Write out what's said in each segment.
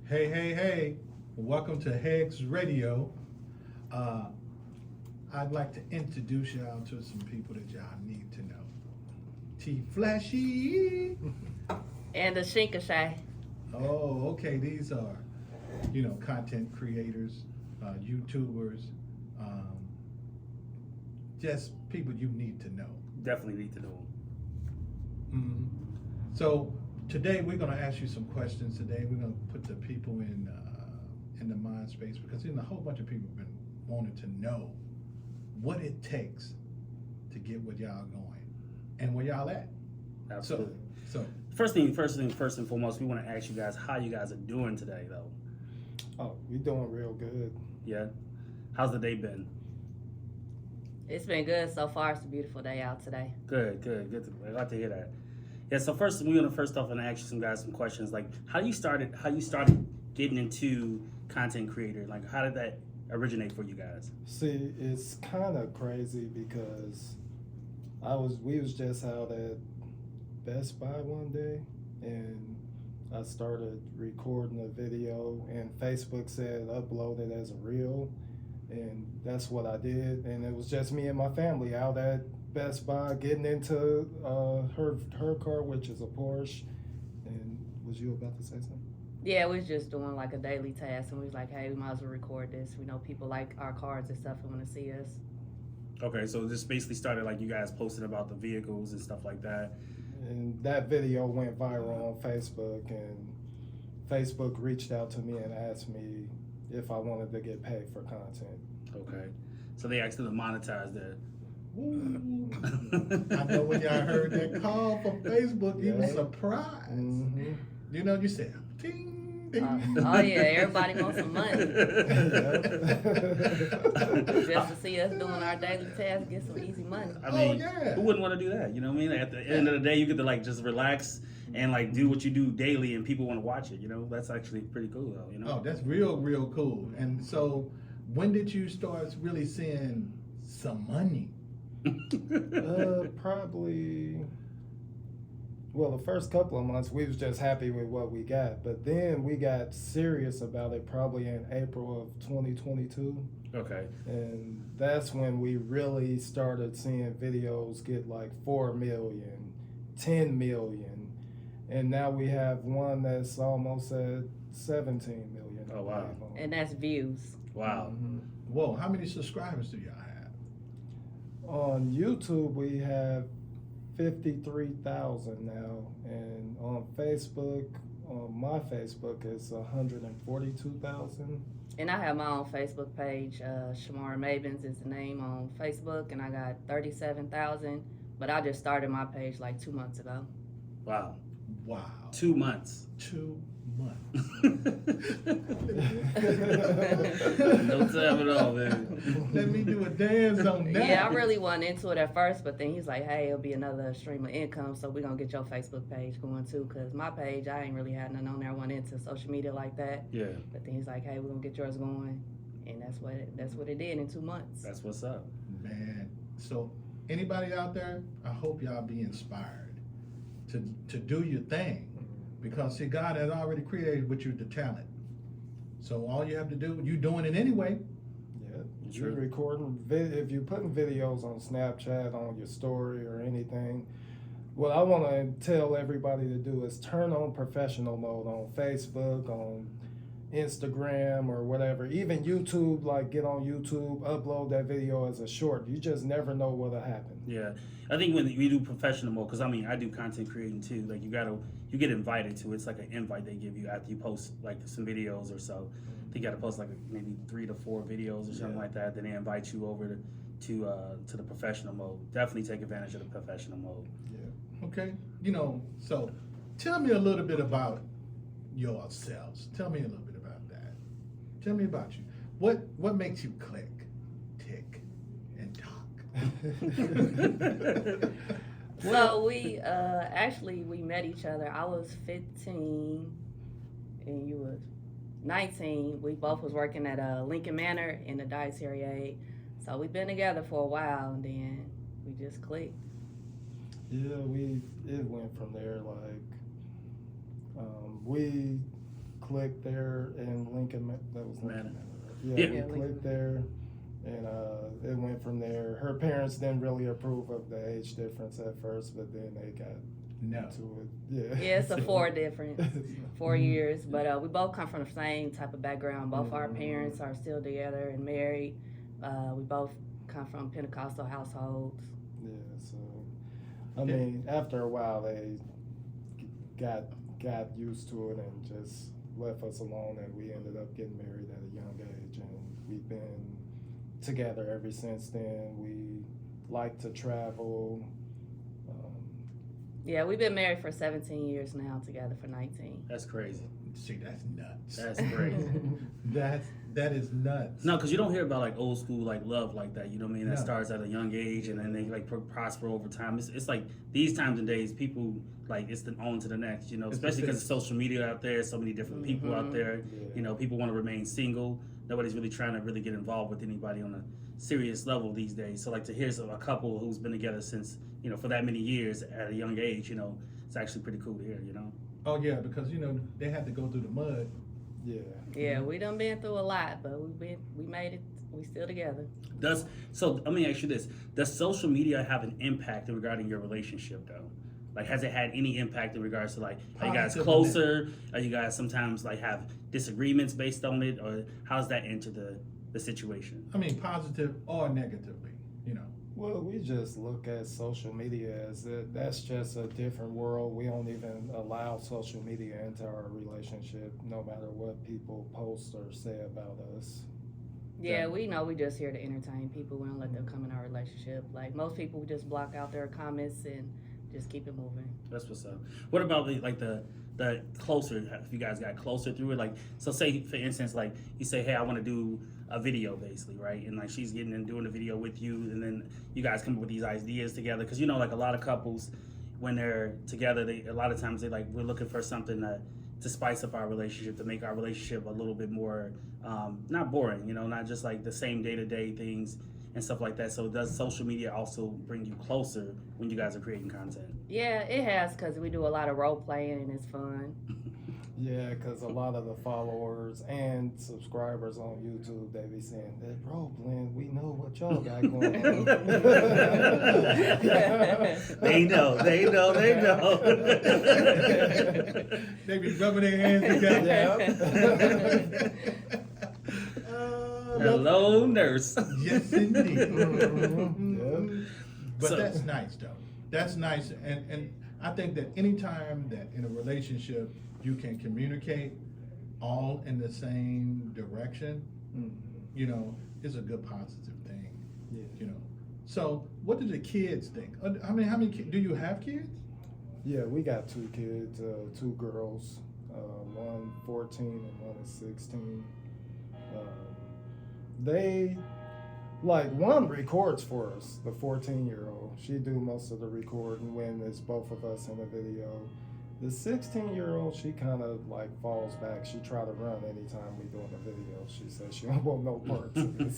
Hey. Welcome to Heggs Radio. I'd like to introduce y'all to some people that y'all need to know. T Flashy. And the Shinkashay. Oh, okay. These are, content creators, YouTubers, just people you need to know. Definitely need to know. Mhm. So today we're going to ask you some questions. Today we're going to put the people in the mind space because a whole bunch of people have been wanting to know what it takes to get what y'all going and where y'all at. Absolutely. So First and foremost, we want to ask you guys how you guys are doing today, though. Oh, we doing real good. Yeah. How's the day been? It's been good so far. It's a beautiful day out today. Good. Glad to hear that. Yeah. So first, we're gonna ask you guys some questions. Like, how you started getting into content creator. Like, how did that originate for you guys? See, it's kind of crazy because we was just out at Best Buy one day, and I started recording a video, and Facebook said upload it as a reel, and that's what I did. And it was just me and my family out at Best Buy getting into her car, which is a Porsche. And was you about to say something? Yeah, we was just doing like a daily task, and we was like, hey, we might as well record this. We know people like our cars and stuff and want to see us. Okay, so this basically started like you guys posting about the vehicles and stuff like that. And that video went viral on Facebook, and Facebook reached out to me and asked me if I wanted to get paid for content. Okay, so they actually monetized that. ooh, I know when y'all heard that call from Facebook, you was surprised. Mm-hmm. You said, ding, ding. Oh yeah, everybody wants some money. Just to see us doing our daily tasks, get some easy money. I mean, yeah. who wouldn't want to do that? You know what I mean? At the end of the day, you get to like just relax and like do what you do daily, and people want to watch it. That's actually pretty cool, though. Oh, that's real cool. And so, when did you start really seeing some money? Probably. Well, the first couple of months we was just happy with what we got, but then we got serious about it probably in April of 2022. Okay. And that's when we really started seeing videos get like 4 million, 10 million. And now we have one that's almost at 17 million. Oh, wow. And that's views. Wow. Mm-hmm. Whoa, how many subscribers do y'all have? On YouTube, we have 53,000 now. And on Facebook, on my Facebook, it's 142,000. And I have my own Facebook page. Shamara Mavens is the name on Facebook, and I got 37,000. But I just started my page like 2 months ago. Wow. 2 months. 2 months. No time at all, man. Let me do a dance on that. Yeah, I really wasn't into it at first, but then he's like, hey, it'll be another stream of income, so we're going to get your Facebook page going too, because my page, I ain't really had nothing on there. I wasn't into social media like that. Yeah. But then he's like, hey, we're going to get yours going. And that's what it did in 2 months. That's what's up. Man, so anybody out there, I hope y'all be inspired to do your thing. Because see, God has already created with you the talent. So all you have to do, you're doing it anyway. Yeah, Sure. you're recording. If you're putting videos on Snapchat, on your story or anything, what I want to tell everybody to do is turn on professional mode on Facebook, on Instagram or whatever. Even YouTube, like get on YouTube, upload that video as a short. You just never know what'll happen. Yeah, I think when we do professional mode, because I mean I do content creating too. Like you get invited to. It's like an invite they give you after you post like some videos or so. I think you got to post like maybe 3 to 4 videos or something like that. Then they invite you over to the professional mode. Definitely take advantage of the professional mode. Yeah. Okay? So tell me a little bit about yourselves. Tell me a little bit about that. Tell me about you. What makes you click, tick, and talk? So we met each other. I was 15 and you was 19. We both was working at Lincoln Manor in the Dice area. So we've been together for a while, and then we just clicked. Yeah, it went from there. Like we clicked there in Lincoln. That was Lincoln Manor. Manor. Yeah. Yeah, Yeah, we Lincoln. clicked there, and it went from there. Her parents didn't really approve of the age difference at first, but then they got No. into it. Yeah. Yeah, it's a So- 4 difference, 4 Mhm. years. But we both come from the same type of background. Both our Mhm. parents are still together and married. We both come from Pentecostal households. Yeah, so I mean, after a while, they got used to it and just left us alone, and we ended up getting married at a young age, and we've been together ever since then. We like to travel. Yeah, we've been married for 17 years now, together for 19. That's crazy. See, that's nuts. That's crazy. That is nuts. No, because you don't hear about like old school like love like that. You know what I mean? That No. starts at a young age and then they like prosper over time. It's like these times and days, people like it's the on to the next. You know, It's especially the because of social media out there. So many different people out Mhm. there. Yeah. You know, people want to remain single. Nobody's really trying to really get involved with anybody on a serious level these days. So like to hear a couple who's been together since for that many years at a young age. It's actually pretty cool to hear. Oh yeah, because they had to go through the mud. Yeah. Yeah, we done been through a lot, but we made it. We still together. So let me ask you this: does social media have an impact regarding your relationship, though? Like, has it had any impact in regards to like, are you guys Positive closer? Are you guys sometimes like have disagreements based on it, or how does that enter the situation? I mean, positive or negatively. Well, we just look at social media as that's just a different world. We don't even allow social media into our relationship, no matter what people post or say about us. Yeah, we know we just here to entertain people. We don't let them come in our relationship. Like most people, we just block out their comments and just keep it moving. That's what's up. What about like the closer? If you guys got closer through it, like so, say for instance, like you say, hey, I want to do a video, basically, right? And like she's getting and doing the video with you, and then you guys come up with these ideas together. Because like a lot of couples, when they're together, a lot of times we're looking for something to spice up our relationship, to make our relationship a little bit more not boring, not just like the same day-to-day things and stuff like that. So does social media also bring you closer when you guys are creating content? Yeah, it has, because we do a lot of role playing and it's fun. Yeah, because a lot of the followers and subscribers on YouTube, they be saying, that role playing, we know what y'all got going on. They know. They be rubbing their hands together. Hello, nurse. Yes, indeed. Mhm. But So- that's nice, though. That's nice, and I think that anytime that in a relationship you can communicate all in the same direction, Mhm. is a good positive thing. Yeah. So, what do the kids think? How many do you have kids? Yeah, we got 2 kids, 2 girls, one 14 and one is 16. One records for us, the 14-year-old. She do most of the recording when it's both of us in the video. The 16-year-old, she kind of falls back. She try to run anytime we doing a video. She says she don't want no parts of this.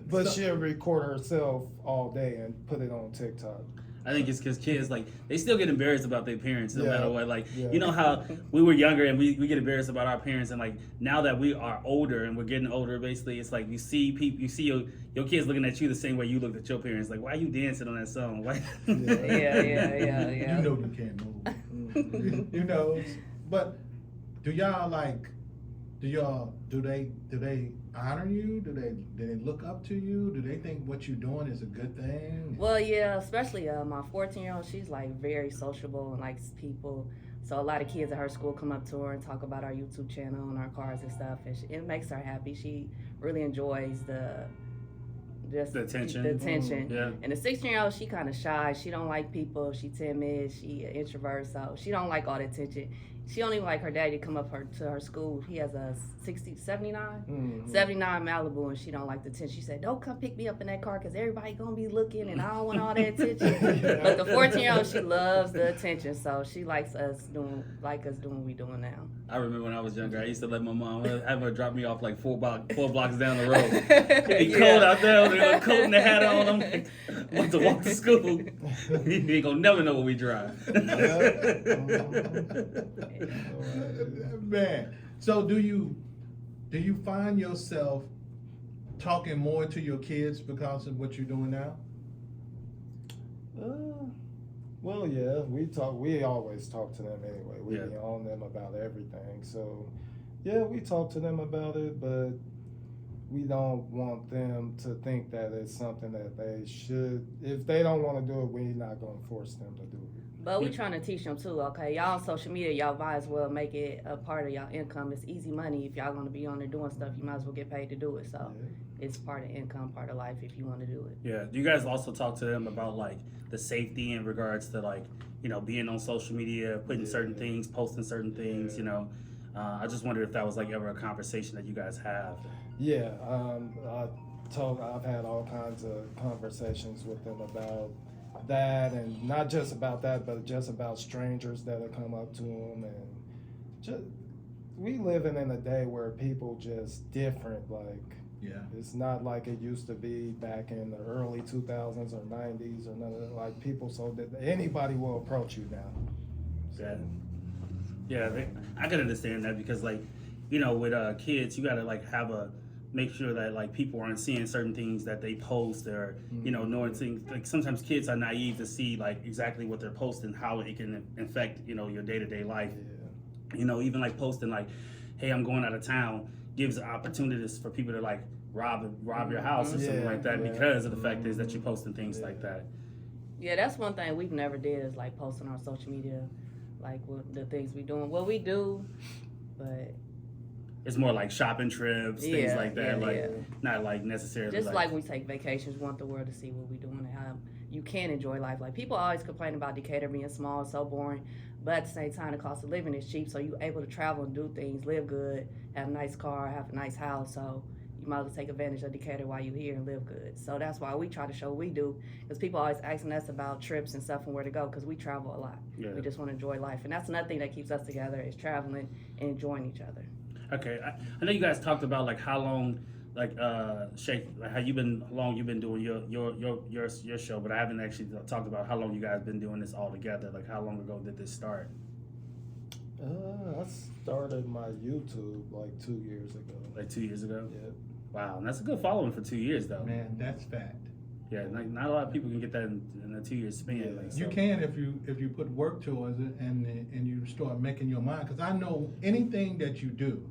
But she'll record herself all day and put it on TikTok. I think it's because kids, they still get embarrassed about their parents no Yeah. matter what. Yeah. You know how we were younger and we get embarrassed about our parents, and now that we are older and we're getting older, basically, it's like you see your kids looking at you the same way you looked at your parents. Like, why are you dancing on that song? Why? Yeah. You can't move. But do y'all do they honor you? Do they look up to you? Do they think what you're doing is a good thing? Well, yeah, especially my 14-year-old, she's very sociable and likes people. So a lot of kids at her school come up to her and talk about our YouTube channel and our cars and stuff, and it makes her happy. She really enjoys the attention. Yeah. And the 16-year-old, she kind of shy. She don't like people. She timid. She an introvert, so she don't like all the attention. She don't even like her daddy to come up to her school. He has a 79 Mhm. 79 Malibu, and she don't like the attention. She said, don't come pick me up in that car because everybody gonna be looking and I don't want all that attention. But the 14-year-old, she loves the attention, so she likes us doing what we doing now. I remember when I was younger, I used to let my mom have her drop me off 4 blocks down the road. It's Yeah. cold out there with a coat and a hat on. want to walk to school. He ain't gonna never know what we drive. Man, so do you find yourself talking more to your kids because of what you're doing now? Well, yeah, we always talk to them anyway. We Yeah. be on them about everything. So, yeah, we talk to them about it, but we don't want them to think that it's something that they should. If they don't want to do it, we're not going to force them to do it. But we trying to teach them too, okay? Y'all on social media, y'all might as well make it a part of y'all income. It's easy money. If y'all gonna be on there doing stuff, you might as well get paid to do it. So it's part of income, part of life if you want to do it. Yeah. Do you guys also talk to them about like the safety in regards to like, you know, being on social media, putting certain things, posting certain things, you know? I just wondered if that was like ever a conversation that you guys have. Yeah, I've had all kinds of conversations with them about that, and not just about that, but just about strangers that'll come up to them, and just we living in a day where people just different. Like, Yeah. it's not like it used to be back in the early 2000s or 90s or none of that. Like, people, so that anybody will approach you now. Yeah. Yeah, I can understand that because, like, you know, with kids, you gotta like make sure that like people aren't seeing certain things that they post, or you know, knowing things. Like sometimes kids are naive to see like exactly what they're posting, how it can affect, you know, your day-to-day life. Yeah. You know, even like posting like, "Hey, I'm going out of town," gives opportunities for people to like rob your house or something like that because of the fact is that you're posting things like that. Yeah, that's one thing we've never did is like posting on social media, like what the things we doing. Well, we do, but It's more like shopping trips, things Yeah, like that, yeah, like yeah. not like necessarily just like we take vacations, we want the world to see what we doing and how you can enjoy life. Like people always complain about Decatur being small, it's so boring, but at the same time, the cost of living is cheap, so you're able to travel and do things, live good, have a nice car, have a nice house. So you might as well take advantage of Decatur while you're here and live good. So that's why we try to show what we do, because people always asking us about trips and stuff and where to go, because we travel a lot. Yeah. We just want to enjoy life, and that's another thing that keeps us together is traveling and enjoying each other. Okay, I know you guys talked about like how long, like Shay, like how long you've been doing your show, but I haven't actually talked about how long you guys been doing this all together. Like how long ago did this start? I started my YouTube like 2 years ago. Like 2 years ago. Yeah. Wow, and that's a good following for 2 years though. Man, that's fact. Yeah, like not a lot of people can get that in a 2 year span. Yeah. Like, You so. can if you put work towards it and you start making your mind. Because I know anything that you do,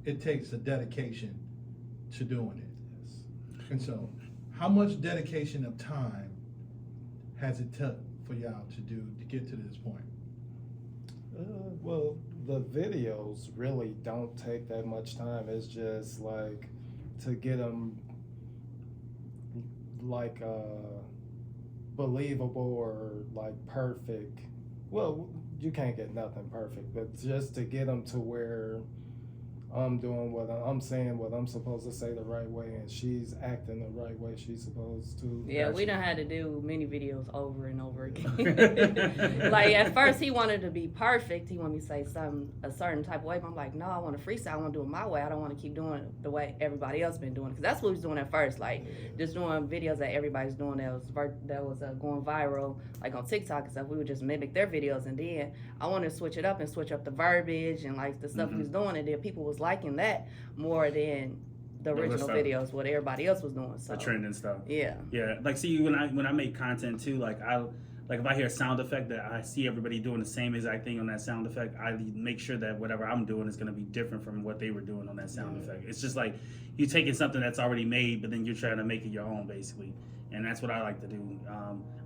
it takes a dedication to doing it. Yes. And so, how much dedication of time has it took for y'all to get to this point? Well, the videos really don't take that much time. It's just like to get them like believable or like perfect. Well, you can't get nothing perfect, but just to get them to where I'm doing what I'm saying, what I'm supposed to say the right way, and she's acting the right way she's supposed to. Yeah, we done had to do many videos over and over again. Like at first he wanted to be perfect. He wanted me to say something a certain type of way. But I'm like, no, I want to freestyle. I want to do it my way. I don't want to keep doing it the way everybody else been doing it. Because that's what we was doing at first. Like just doing videos that everybody's doing that was going viral, like on TikTok and stuff. We would just mimic their videos. And then I wanted to switch it up and switch up the verbiage and like the stuff we was doing. And then people was liking that more than the original stuff. videos, what everybody else was doing. So The trending stuff. yeah. Yeah, like see when I make content too, like if I hear a sound effect that I see everybody doing the same exact thing on that sound effect, I make sure that whatever I'm doing is going to be different from what they were doing on that sound effect. It's just like you taking something that's already made, but then you're trying to make it your own, basically. And that's what I like to do.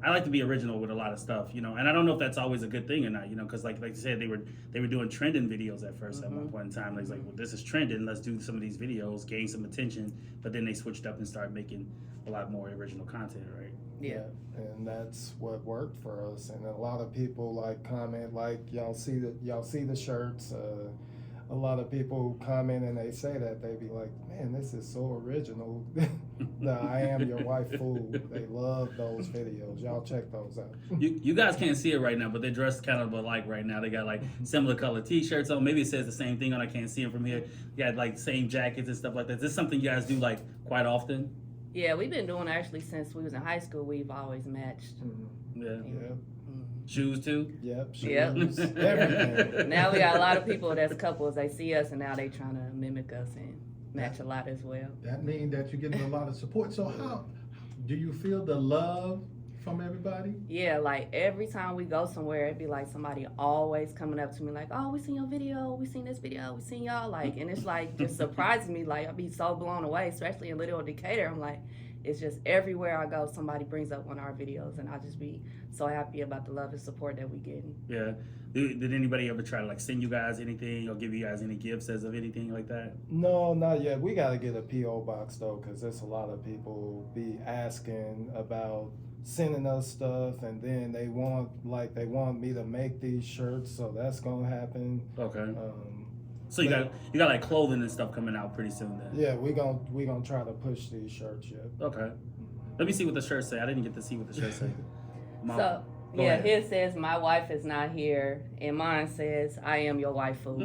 I like to be original with a lot of stuff, you know. And I don't know if that's always a good thing or not, you know, because like you said, they were doing trending videos at first at one point in time. Like, well, this is trending. Let's do some of these videos, gain some attention. But then they switched up and started making a lot more original content, right? Yeah. And that's what worked for us. And a lot of people like comment, like y'all see the shirts. A lot of people comment and they say that they be like, man, this is so original. The I Am Your Wife fool. They love those videos. Y'all check those out. You guys can't see it right now, but they're dressed kind of alike right now. They got like similar color T-shirts on. Maybe it says the same thing on. I can't see them from here. You got like same jackets and stuff like that. Is this something you guys do like quite often? Yeah, we've been doing it actually since we was in high school. We've always matched. Yeah. Yep. Shoes too. Yep. Yep. Shoes, everything. Now we got a lot of people that's couples. They see us and now they trying to mimic us and match a lot as well. That means that you're getting a lot of support. So how do you feel the love from everybody? Yeah, like every time we go somewhere, it'd be like somebody always coming up to me like, "Oh, we seen your video. We seen this video. We seen y'all." Like, and it's like just surprises me. Like I'd be so blown away, especially in Little Decatur. I'm like, it's just everywhere I go, somebody brings up one of our videos, and I just be so happy about the love and support that we getting. Yeah. Did anybody ever try to like send you guys anything or give you guys any gifts as of anything like that? No, not yet. We got to get a P.O. box though, because there's a lot of people be asking about sending us stuff, and then they want me to make these shirts, so that's gonna happen. Okay. So you got like clothing and stuff coming out pretty soon then. Yeah, we gonna try to push these shirts. Yeah. Okay. Let me see what the shirt say. I didn't get to see what the shirt say. So Go yeah, ahead. his says my wife is not here, and mine says I am your waifu.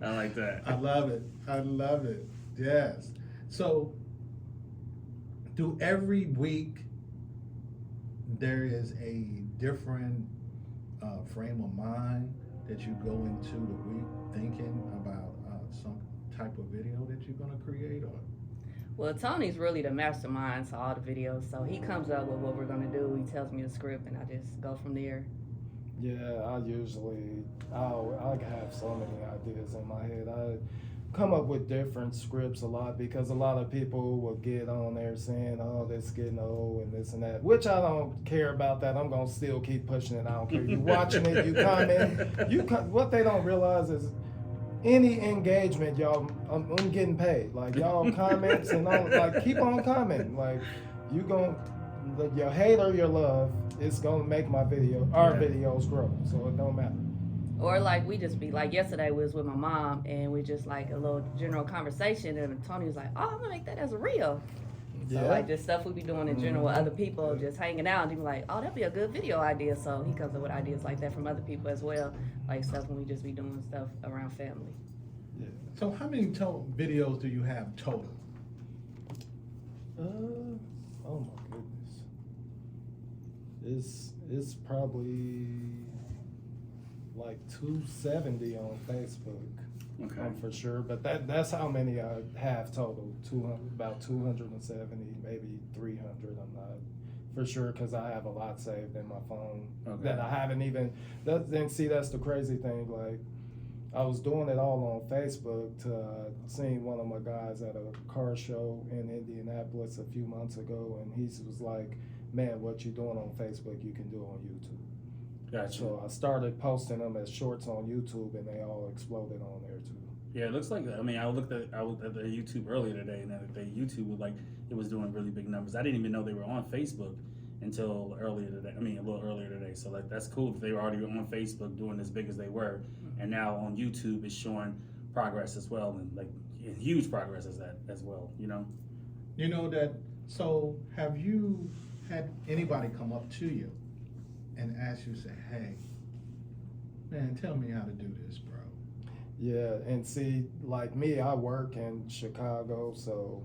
I like that. I love it. I love it. Yes. So, do every week there is a different frame of mind that you go into the week thinking about some type of video that you're going to create, or? Well, Tony's really the mastermind to all the videos, so he comes up with what we're gonna do. He tells me the script, and I just go from there. Yeah, I'll have so many ideas in my head. I come up with different scripts a lot because a lot of people will get on there saying, "Oh, this is getting old and this and that," which I don't care about that. I'm gonna still keep pushing it. I don't care. You watching it, you comment. What they don't realize is any engagement, y'all, I'm getting paid. Like y'all comments and all, like keep on commenting. Like you your hate or your love, it's gonna make our videos grow. So it don't matter. Or like we just be like yesterday we was with my mom and we just like a little general conversation and Tony was like, "Oh, I'm gonna make that as a reel." So like just stuff we be doing in general with other people, just hanging out, and he be like, "Oh, that'd be a good video idea." So he comes up with ideas like that from other people as well, like stuff when we just be doing stuff around family. Yeah. So, how many videos do you have total? Oh my goodness. It's probably like 270 on Facebook. Okay. For sure, but that's how many I have total. About 270, maybe 300. I'm not for sure because I have a lot saved in my phone that I haven't even. That's the crazy thing. Like I was doing it all on Facebook to seeing one of my guys at a car show in Indianapolis a few months ago, and he was like, "Man, what you doing on Facebook, you can do on YouTube." Gotcha. So I started posting them as shorts on YouTube, and they all exploded on there too. Yeah, it looks like that. I mean, I looked at the YouTube earlier today, and the YouTube was like it was doing really big numbers. I didn't even know they were on Facebook until earlier today. I mean, a little earlier today. So like that's cool that they were already on Facebook doing as big as they were, and now on YouTube it's showing progress as well, and like huge progress as well. You know. You know that. So, have you had anybody come up to you and ask you, say, "Hey, man, tell me how to do this, bro"? Yeah, and see, like me, I work in Chicago, so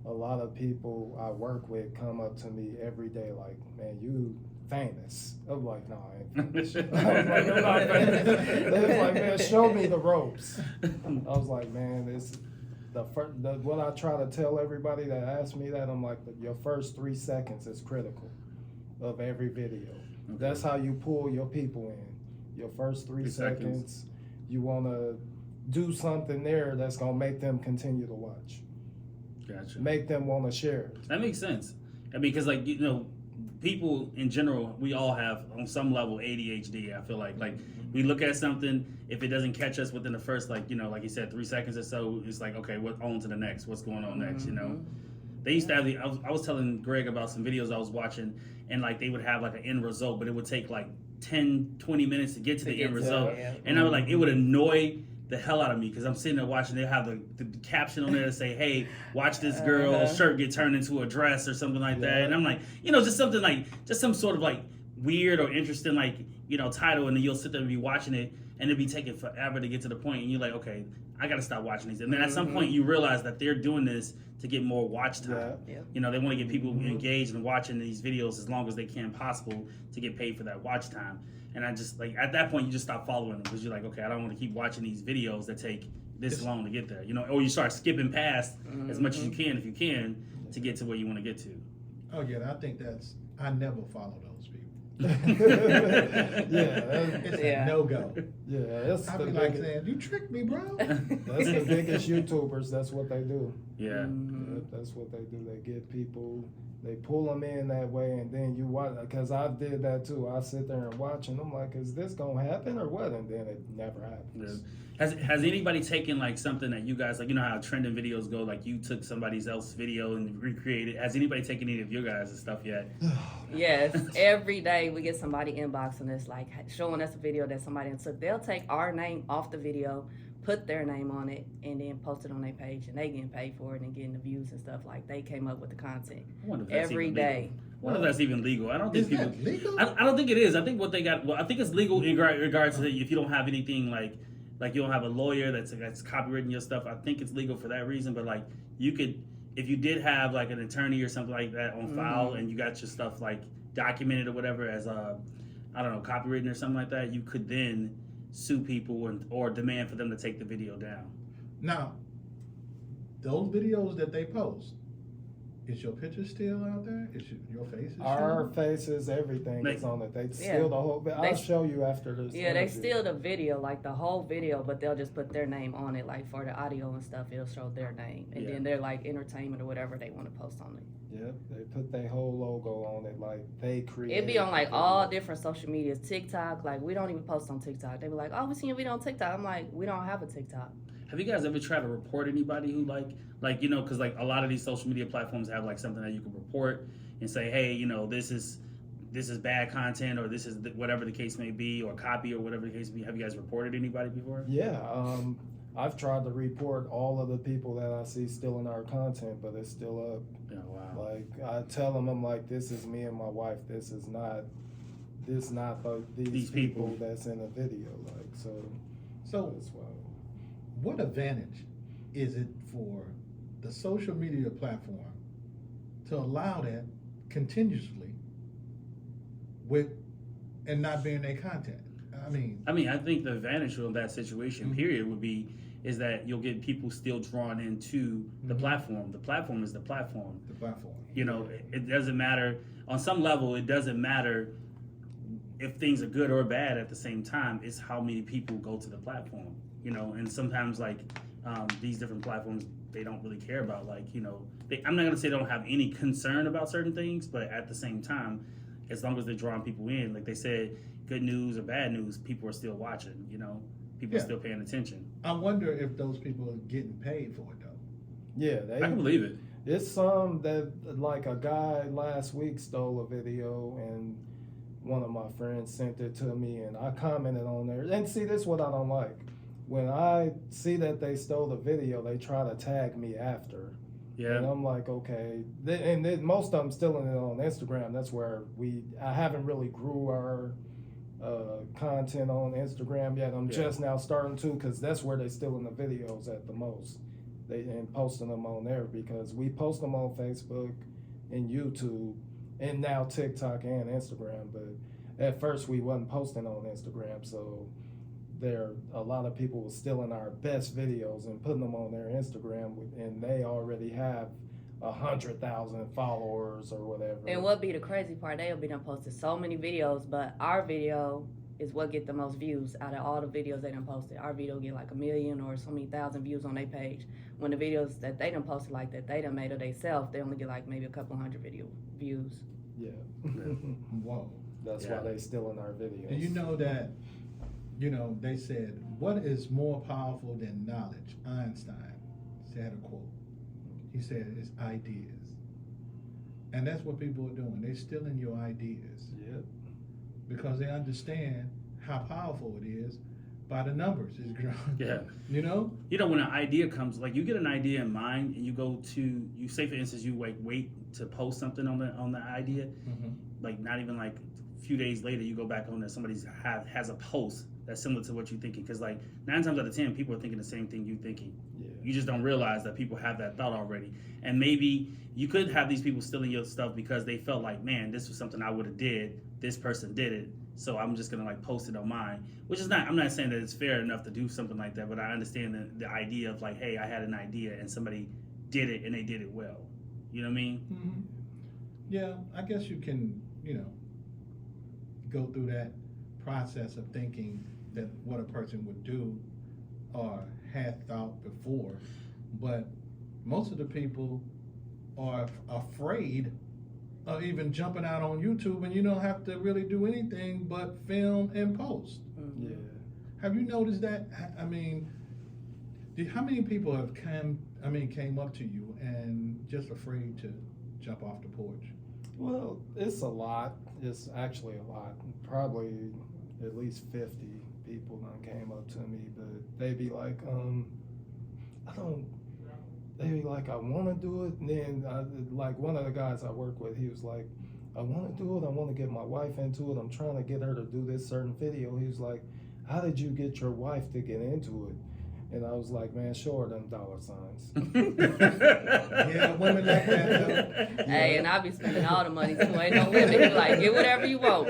a lot of people I work with come up to me every day like, "Man, you famous." I'm like, "No, I ain't famous." I was like, "I'm not famous." They was like, "Man, show me the ropes." I was like, "Man, this what I try to tell everybody that asks me that, I'm like, your first 3 seconds is critical of every video. Okay. That's how you pull your people in. Your first 3 seconds, you want to do something there that's going to make them continue to watch. Gotcha. Make them want to share it. That makes sense. I mean, because like, you know, people in general, we all have on some level ADHD. I feel like we look at something, if it doesn't catch us within the first, like, you know, like you said, 3 seconds or so, it's like, okay, what on to the next? What's going on next? You know, they used to have I was telling Greg about some videos I was watching, and like they would have like an end result, but it would take like 10-20 minutes to get to the end result. And I was like, it would annoy the hell out of me because I'm sitting there watching. They have the caption on there to say, "Hey, watch this girl's shirt get turned into a dress" or something like that. And I'm like, you know, just something like, just some sort of like weird or interesting, like, you know, title, and then you'll sit there and be watching it, and it'll be taking forever to get to the point, and you're like, okay, I gotta stop watching these. And then at some point you realize that they're doing this to get more watch time. Yeah. You know, they want to get people engaged and watching these videos as long as they can possible to get paid for that watch time. And I just, like, at that point you just stop following them because you're like, okay, I don't want to keep watching these videos that take this long to get there. You know, or you start skipping past as much as you can, if you can, to get to where you want to get to. Oh yeah, I think I never follow those people. It's a no-go. Yeah, that's I'd the be like biggest, saying, you tricked me, bro. that's the biggest YouTubers. That's what they do. Yeah. Yep, that's what they do. They get people, they pull them in that way, and then you watch. Because I did that too. I sit there and watch, and I'm like, "Is this gonna happen or what?" And then it never happens. Has anybody taken like something that you guys, like, you know how trending videos go, like you took somebody else's video and recreated? Has anybody taken any of your guys' stuff yet? Yes, every day we get somebody inboxing us, like showing us a video that somebody took. They'll take our name off the video, put their name on it, and then post it on their page, and they getting paid for it and getting the views and stuff. Like, they came up with the content I wonder if that's every even day. legal. I wonder if that's even legal. I don't think Is people. that legal? I don't think it is. I think what they got. Well, I think it's legal in regards to if you don't have anything like you don't have a lawyer that's copywritten your stuff. I think it's legal for that reason. But like, you could, if you did have like an attorney or something like that on file, and you got your stuff like documented or whatever as I don't know, copywritten or something like that, you could then sue people or demand for them to take the video down. Now, those videos that they post, is your picture still out there? Is your face? Is Our still? faces, everything is on it. They Yeah. steal the whole. I'll They- show you after this. Yeah, they interview. steal the video, like the whole video, but they'll just put their name on it. Like for the audio and stuff, it'll show their name, and Yeah. then they're like entertainment or whatever they want to post on it. Yep, they put their whole logo on it, like they create. It'd be on like all different social medias. TikTok, like we don't even post on TikTok. They be like, "Oh, we seen your video on TikTok." I'm like, "We don't have a TikTok." Have you guys ever tried to report anybody who like you know, because like a lot of these social media platforms have like something that you can report and say, hey, you know, this is bad content, or this is whatever the case may be, or copy, or whatever the case may be. Have you guys reported anybody before? Yeah, I've tried to report all of the people that I see stealing our content, but it's still up. Yeah, wow. Like I tell them, I'm like, this is me and my wife. This is not these people people. that's in the video. Like so that's why. What advantage is it for the social media platform to allow that continuously and not being their content? I mean, I think the advantage of that situation, period, would be is that you'll get people still drawn into the platform. The platform is the platform. the platform. You know, it doesn't matter. On some level, it doesn't matter if things are good or bad at the same time. It's how many people go to the platform. You know, and sometimes like these different platforms, they don't really care about like, you know, I'm not gonna say they don't have any concern about certain things, but at the same time, as long as they're drawing people in, like they said, good news or bad news, people are still watching. You know, people are still paying attention. I wonder if those people are getting paid for it though. Yeah, I can believe it. It's some that, like a guy last week stole a video and one of my friends sent it to me and I commented on there. And see, this is what I don't like. When I see that they stole the video, they try to tag me after. Yeah. And I'm like, okay. Most of them stealing it on Instagram. That's where I haven't really grew our content on Instagram yet. I'm just now starting to, because that's where they stealing the videos at the most. And posting them on there, because we post them on Facebook and YouTube and now TikTok and Instagram. But at first we wasn't posting on Instagram, so a lot of people were stealing our best videos and putting them on their Instagram, and they already have 100,000 followers or whatever. And what be the crazy part? They'll be done posted so many videos, but our video is what get the most views out of all the videos they done posted. Our video get like 1 million or so many thousand views on their page. When the videos that they done posted, like that they done made of themselves, they only get like maybe a couple hundred views. Yeah. Whoa. That's why they stealing our videos. And you know that, they said, what is more powerful than knowledge? Einstein said a quote. He said, it's ideas. And that's what people are doing. They're stealing your ideas. Yep. Because they understand how powerful it is by the numbers it's growing. Yeah. You know? You know, when an idea comes, like you get an idea in mind and you say, for instance, you wait to post something on the idea, like not even like a few days later you go back on there, somebody's has a post that's similar to what you're thinking. Because like 9 times out of 10, people are thinking the same thing you're thinking. Yeah. You just don't realize that people have that thought already. And maybe you could have these people stealing your stuff because they felt like, man, this was something I would have did. This person did it, so I'm just gonna like post it on mine. Which is not. I'm not saying that it's fair enough to do something like that, but I understand the idea of like, hey, I had an idea and somebody did it and they did it well. You know what I mean? Mm-hmm. Yeah, I guess you can, go through that process of thinking that what a person would do or had thought before, but most of the people are afraid of even jumping out on YouTube, and you don't have to really do anything but film and post. Yeah. Have you noticed that? I mean, how many people have came up to you and just afraid to jump off the porch? Well, it's a lot. It's actually a lot. Probably at least 50 people done came up to me, but they be like, they be like, I want to do it. And then, like, one of the guys I work with, he was like, I want to do it. I want to get my wife into it. I'm trying to get her to do this certain video. He was like, how did you get your wife to get into it? And I was like, man, show her them dollar signs. Yeah, women like that though. Hey, and I be spending all the money too. Ain't no limit. He like, get whatever you want.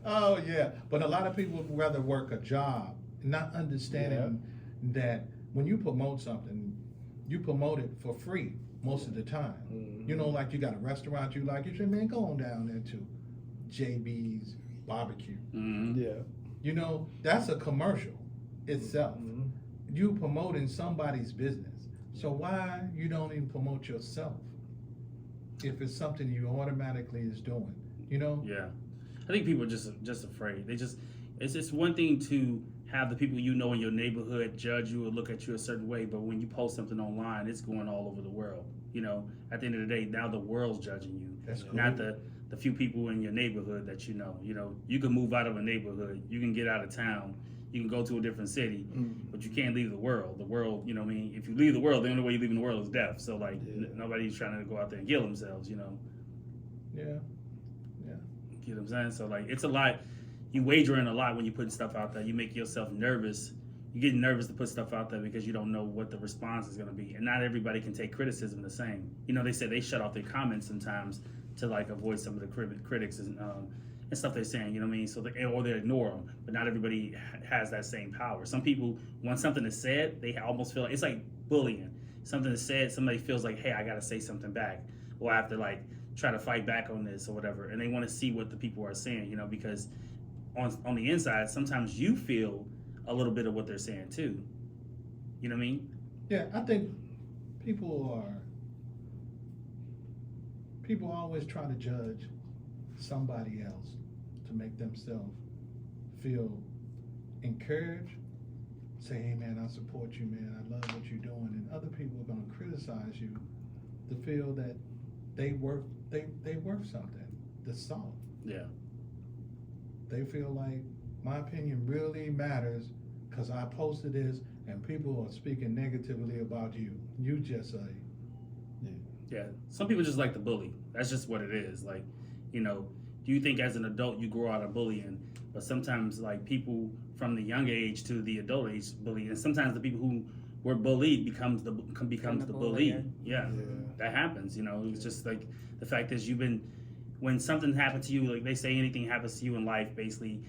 Oh yeah, but a lot of people would rather work a job, not understanding that when you promote something, you promote it for free most of the time. Mm-hmm. Like you got a restaurant you like, you say, man, go on down there to JB's barbecue. Mm-hmm. Yeah. That's a commercial itself. Mm-hmm. You promoting somebody's business. So why you don't even promote yourself if it's something you automatically is doing? Yeah, I think people are just afraid. It's just one thing to have the people in your neighborhood judge you or look at you a certain way, but when you post something online, it's going all over the world. At the end of the day, now the world's judging you. That's cool. Not the few people in your neighborhood that you know. You can move out of a neighborhood, you can get out of town, you can go to a different city, but you can't leave the world. The world, if you leave the world, the only way you leave in the world is death. So like, nobody's trying to go out there and kill themselves. Yeah. You know what I'm saying? So like, it's a lot. You wager in a lot when you put stuff out there. You make yourself nervous. You get nervous to put stuff out there because you don't know what the response is going to be, and not everybody can take criticism the same. They say they shut off their comments sometimes to like avoid some of the critics and stuff they're saying. You know what I mean? So or they ignore them, but not everybody has that same power. Some people, when something is said, they almost feel like it's like bullying. Something is said, somebody feels like, hey, I got to say something back, or I have to like try to fight back on this or whatever, and they want to see what the people are saying. Because on the inside, sometimes you feel a little bit of what they're saying too. You know what I mean? Yeah, I think people always try to judge somebody else to make themselves feel encouraged. Say, hey man, I support you, man. I love what you're doing. And other people are going to criticize you to feel that they worth something. The salt. Yeah. They feel like my opinion really matters because I posted this and people are speaking negatively about you. You just say, yeah. Some people just like to bully. That's just what it is. Like, do you think as an adult you grow out of bullying? But sometimes like people from the young age to the adult age bully, and sometimes the people who were bullied becomes the bully. Yeah, that happens. It's just like the fact is when something happened to you, like they say anything happens to you in life, basically,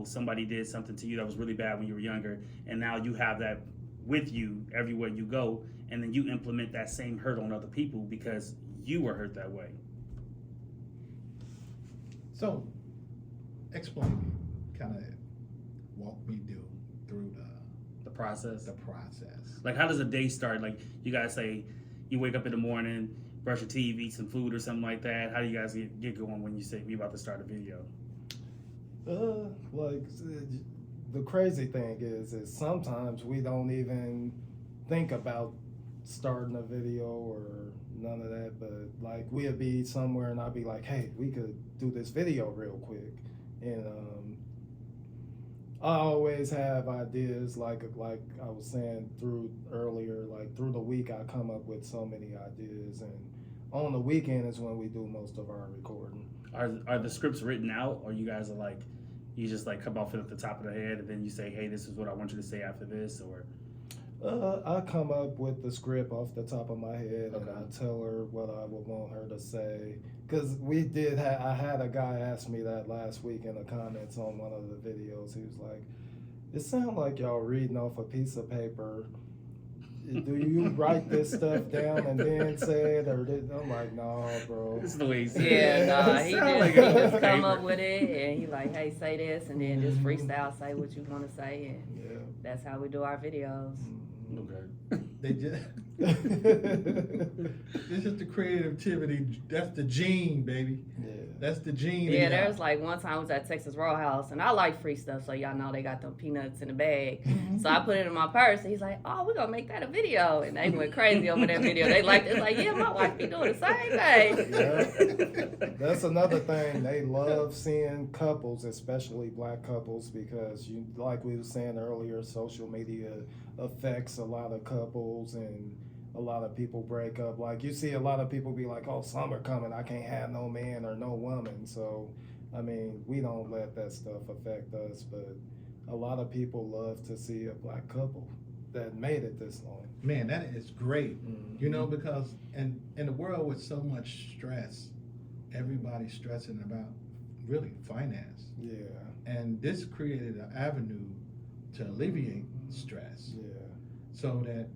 somebody did something to you that was really bad when you were younger, and now you have that with you everywhere you go, and then you implement that same hurt on other people because you were hurt that way. So, explain, kind of walk me through The process. the process. Like, how does a day start? Like, you guys say you wake up in the morning, brush your teeth, eat some food or something like that. How do you guys get going when you say we about to start a video? Like the crazy thing is sometimes we don't even think about starting a video or none of that, but like we'll be somewhere and I'll be like, hey, we could do this video real quick. And I always have ideas like I was saying through the week I come up with so many ideas, and on the weekend is when we do most of our recording. Are the scripts written out, or you guys are like, you just like come off it at the top of the head, and then you say, hey, this is what I want you to say after this, or? I come up with the script off the top of my head, and Okay. I tell her what I would want her to say. Because I had a guy ask me that last week in the comments on one of the videos. He was like, it sounds like y'all reading off a piece of paper. Do you write this stuff down and then say it? I'm like, no, bro. This is the way he said Yeah, it. nah, It he sound just, like he a just come paper. up with it, and he like, hey, say this, and then just Mhm. freestyle, say what you want to say, and Yeah. that's how we do our videos. Okay. They just. This is the creativity. That's the gene, baby. Yeah. That's the gene. Yeah, that- there was like one time I was at Texas Roadhouse, and I like free stuff, so y'all know they got them peanuts in the bag. So I put it in my purse, and he's like, oh, we're gonna make that a video. And they went crazy over that video. They liked it. It's like, yeah, my wife be doing the same thing. Yeah. That's another thing. They love seeing couples, especially black couples, because like we were saying earlier, social media affects a lot of couples, and a lot of people break up. Like you see a lot of people be like, oh, summer coming, I can't have no man or no woman. So, I mean, we don't let that stuff affect us, but a lot of people love to see a black couple that made it this long. Man, that is great. Mhm. You know, because in a world with so much stress, everybody's stressing about really finance. Yeah. And this created an avenue to alleviate stress Yeah. so that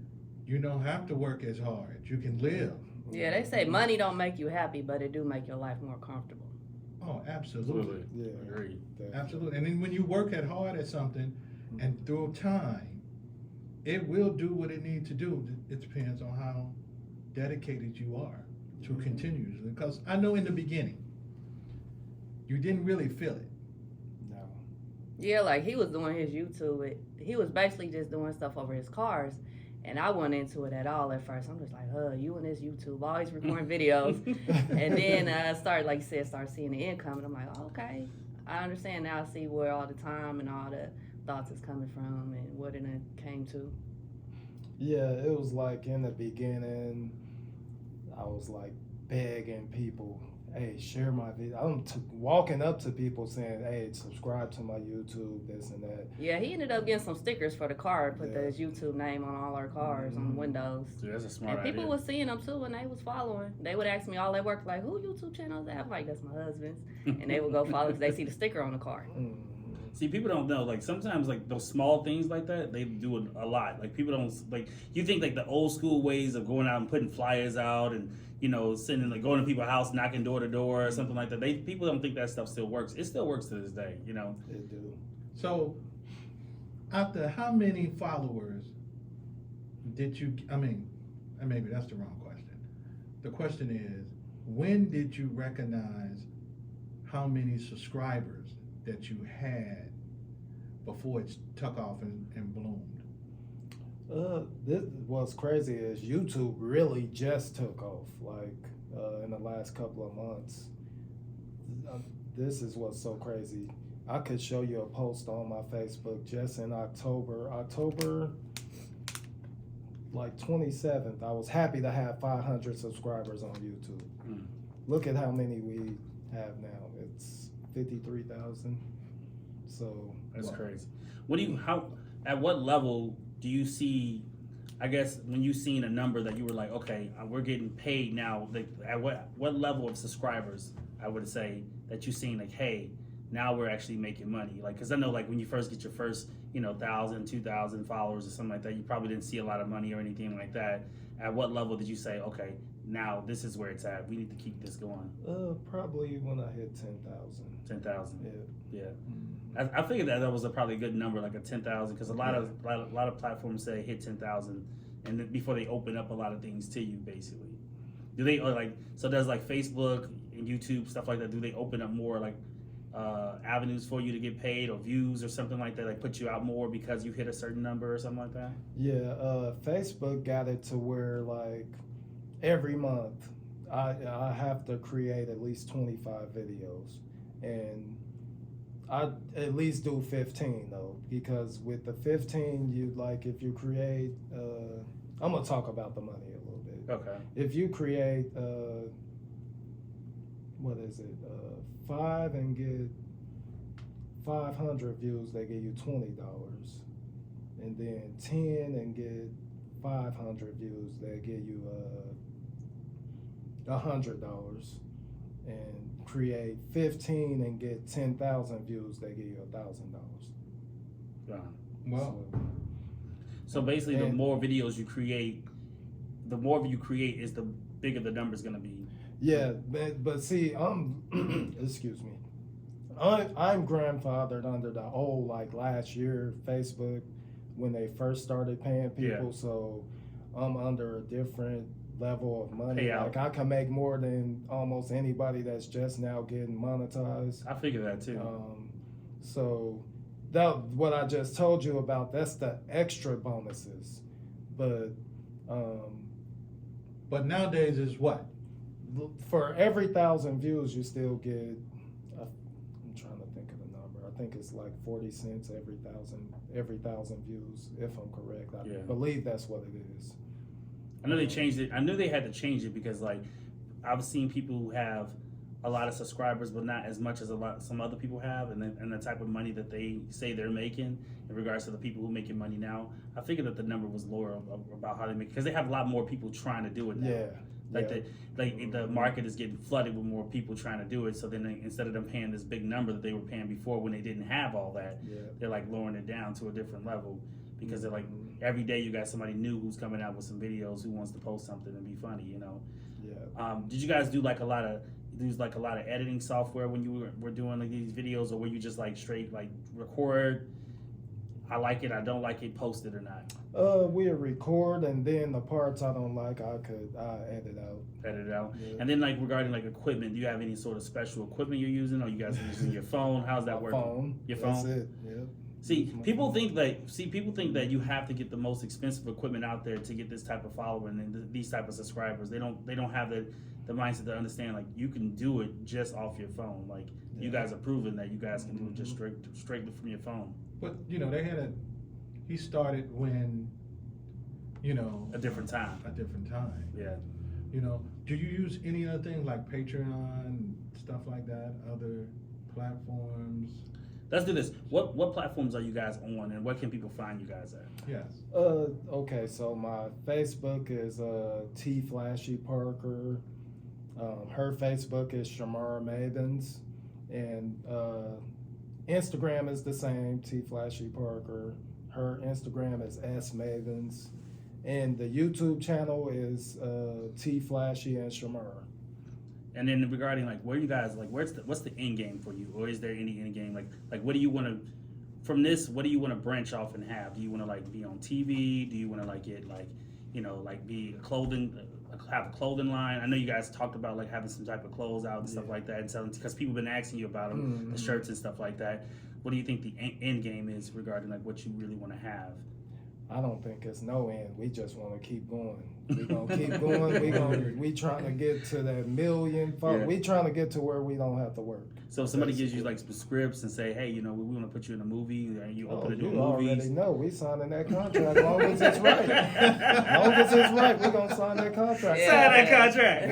you don't have to work as hard. You can live. Yeah, they say money don't make you happy, but it do make your life more comfortable. Oh, absolutely. Absolutely. Yeah. Agreed. Definitely. Absolutely. And then when you work hard at something and through time, it will do what it needs to do. It depends on how dedicated you are to continuously. Because I know in the beginning, you didn't really feel it. No. Yeah, like he was doing his YouTube. He was basically just doing stuff over his cars. And I wasn't into it at all at first. I'm just like, you and this YouTube, always recording videos. And then started, like you said, start seeing the income. And I'm like, okay, I understand now. I see where all the time and all the thoughts is coming from and what it came to. Yeah, it was like in the beginning, I was like begging people, hey, share my video. I'm walking up to people saying, hey, subscribe to my YouTube, this and that. Yeah, he ended up getting some stickers for the car, put Yeah. his YouTube name on all our cars on the windows. Dude, that's a smart And people idea. was seeing them too, and they was following. They would ask me all at work, like, who YouTube channel is that? I'm like, that's my husband's. And they would go follow because they see the sticker on the car. Mm. See, people don't know. Like sometimes, like those small things like that, they do it a lot. Like people don't like. You think like the old school ways of going out and putting flyers out and sending like going to people's house, knocking door to door or something like that. People don't think that stuff still works. It still works to this day. It do. So, after how many followers did you, and maybe that's the wrong question. The question is, when did you recognize how many subscribers that you had before it took off and bloomed? This what's crazy is YouTube really just took off, like in the last couple of months. This is what's so crazy. I could show you a post on my Facebook just in October like 27th. I was happy to have 500 subscribers on YouTube. Mm. Look at how many we have now. It's 53,000. So That's Wow. crazy. At what level do you see? I guess when you seen a number that you were like, okay, we're getting paid now. Like, at what level of subscribers I would say that you seen like, hey, now we're actually making money. Like, cause I know like when you first get your first 1,000, 2,000 followers or something like that, you probably didn't see a lot of money or anything like that. At what level did you say, okay, now this is where it's at. We need to keep this going. probably when I hit 10,000. 10,000. Yeah. Yeah. I figured that was a probably good number, like a 10,000, because a lot of platforms say hit 10,000, and then before they open up a lot of things to you, basically. Do they so does like Facebook and YouTube stuff like that? Do they open up more like avenues for you to get paid or views or something like that? Like put you out more because you hit a certain number or something like that? Yeah, Facebook got it to where like every month I have to create at least 25 videos, and I at least do 15 though, because with the 15 you like if you create I'm gonna talk about the money a little bit. Okay. If you create, 5 and get 500 views, they give you $20. And then 10 and get 500 views, they give you $100. And create 15 and get 10,000 views, they give you $1,000. Wow. So basically, the And- more videos you create, is the bigger the number's gonna be. Yeah, but see, excuse me. I'm grandfathered under the old, like last year, Facebook, when they first started paying people. Yeah. So I'm under a different level of money. Payout. Like I can make more than almost anybody that's just now getting monetized. I figure that too. So that what I just told you about, that's the extra bonuses. But nowadays is what? for every 1,000 views, you still get. I'm trying to think of the number. I think it's like 40 cents every thousand views, if I'm correct. I Yeah. believe that's what it is. I know they changed it. I knew they had to change it because, like, I've seen people who have a lot of subscribers, but not as much as some other people have, and the type of money that they say they're making in regards to the people who are making money now. I figured that the number was lower about how they make, because they have a lot more people trying to do it now. Yeah. The market is getting flooded with more people trying to do it. So then instead of them paying this big number that they were paying before when they didn't have all that, Yeah. they're like lowering it down to a different level because they're like every day you got somebody new who's coming out with some videos who wants to post something and be funny, you know. Yeah. Did you guys do like a lot of editing software when you were doing like these videos, or were you just like straight like record? I like it, I don't like it, post it or not. We'll record, and then the parts I don't like, I edit out. Edit it out. Yeah. And then like regarding like equipment, do you have any sort of special equipment you're using, or you guys are using your phone? How's that My working? phone. Your That's phone? it. Yep. See, My people phone. think that you have to get the most expensive equipment out there to get this type of following and these type of subscribers. They don't have the mindset to understand like you can do it just off your phone. Like you Yeah. guys are proving that you guys can do it just straight from your phone. But he started when, A different time. a different time. Yeah. Do you use any other things like Patreon, stuff like that, other platforms? Let's do this. What platforms are you guys on, and where can people find you guys at? Yes. Okay, so my Facebook is T Flashy Parker. Her Facebook is Shamara Mavens, and Instagram is the same, T Flashy Parker. Her Instagram is S Mavens, and the YouTube channel is T Flashy and Shamara. And then regarding like where you guys like what's the end game for you, or is there any end game like what do you want to from this? What do you want to branch off and have? Do you want to like be on TV? Do you want to like get like like be have a clothing line? I know you guys talked about like having some type of clothes out and stuff like that and selling, because people have been asking you about them, the shirts and stuff like that. What do you think the end game is regarding like what you really want to have? I don't think it's no end. We just want to keep going. We gonna keep going. We trying to get to that million. Yeah. We trying to get to where we don't have to work. So if somebody gives you like some scripts and say, hey, we want to put you in a movie, and you open to do You already movies. know we signing that contract. As long as it's right. As long as it's right, we gonna sign that contract. Yeah. Sign that contract.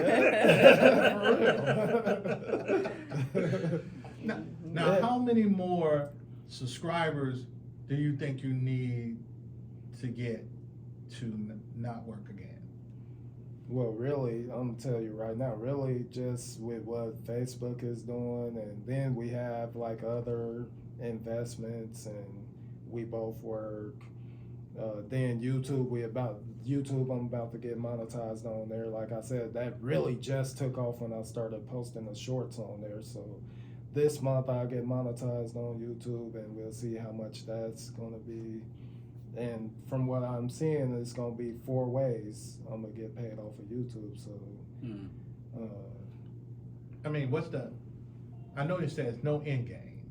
For real. Now, Yeah. how many more subscribers do you think you need to get to not work again? Well, really, I'm gonna tell you right now, really just with what Facebook is doing, and then we have like other investments, and we both work. Then YouTube, I'm about to get monetized on there. Like I said, that really just took off when I started posting the shorts on there. So this month I'll get monetized on YouTube, and we'll see how much that's gonna be. And from what I'm seeing, it's gonna be 4 ways I'm gonna get paid off of YouTube. So, I mean, I know it says no end game.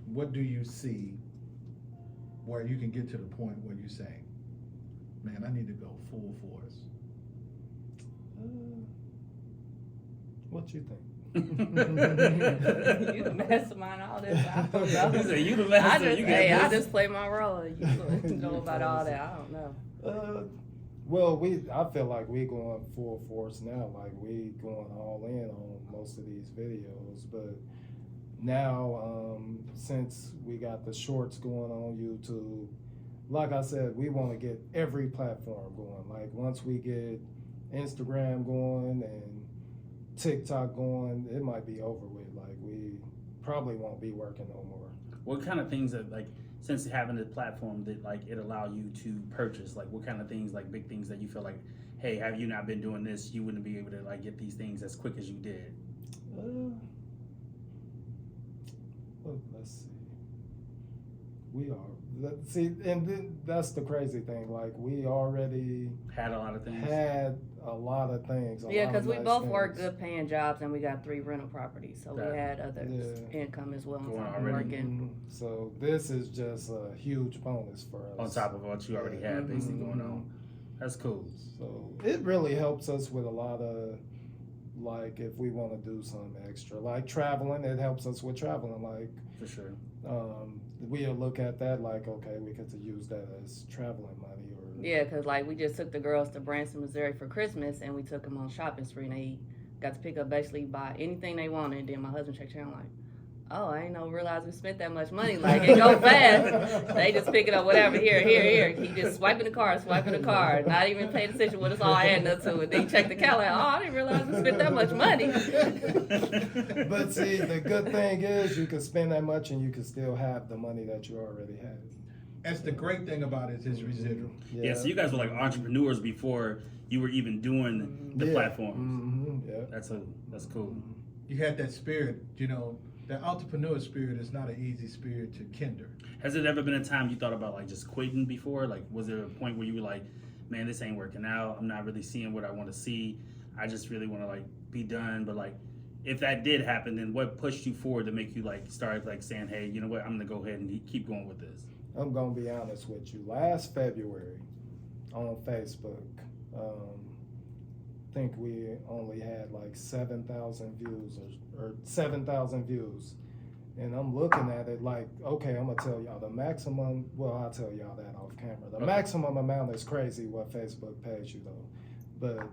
What do you see where you can get to the point where you say, man, I need to go full force? What you think? You the mastermind all this. I don't know. He said, "You the master, you got I this." just play my role. You know about all that. I don't know. Well, I feel like we going full force now. Like we going all in on most of these videos, but now since we got the shorts going on YouTube, like I said, we want to get every platform going. Like once we get Instagram going and TikTok going, it might be over with. Like we probably won't be working no more. What kind of things that, like, since having this platform that like it allow you to purchase, like what kind of things, like big things that you feel like, hey, have you not been doing this, you wouldn't be able to like get these things as quick as you did? Well, let's see. We are. See, and then that's the crazy thing. Like we already Had a lot of things. had a lot of things. Yeah, because we nice both work things. good paying jobs and we got 3 rental properties, so That- we had other Yeah. income as well on Going top of already. working. So this is just a huge bonus for us. On top of what you already had basically going on. That's cool. So it really helps us with a lot of, like, if we want to do something extra, like traveling, it helps us with traveling. Like, For sure. we'll look at that like, okay, we get to use that as traveling money, or Yeah, because like we just took the girls to Branson, Missouri for Christmas, and we took them on shopping spree, and they got to pick up basically buy anything they wanted. And then my husband checked here, I'm like, oh, I ain't no realize we spent that much money. Like it go fast. They just pick it up, whatever. Here. He just swiping the card, not even paying attention what it's all adding up to. And then he checked the calendar. Oh, I didn't realize we spent that much money. But see, the good thing is you can spend that much and you can still have the money that you already had. That's the great thing about it, is residual. Yeah, so you guys were like entrepreneurs before you were even doing the platforms. Yeah. That's cool. You had that spirit, you know. The entrepreneur spirit is not an easy spirit to kindle. Has it ever been a time you thought about like just quitting before? Like, was there a point where you were like, man, this ain't working out. I'm not really seeing what I want to see. I just really want to like be done. But like, if that did happen, then what pushed you forward to make you like start like saying, hey, you know what, I'm gonna go ahead and keep going with this? I'm gonna be honest with you. Last February on Facebook, I think we only had like 7,000 views or 7,000 views. And I'm looking at it like, okay, I'm gonna tell y'all the maximum, well, I'll tell y'all that off camera. The maximum amount is crazy what Facebook pays you though. But,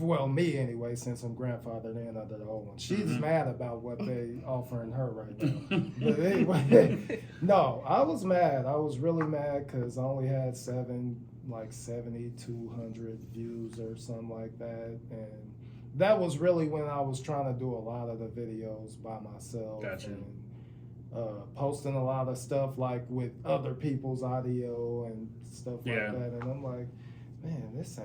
well, me anyway, since I'm grandfathered in under the old one. She's mad about what they offering her right now. But anyway, no, I was mad. I was really mad because I only had 7,200 views or something like that. And that was really when I was trying to do a lot of the videos by myself. Gotcha. And posting a lot of stuff like with other people's audio and stuff like that. And I'm like, man, this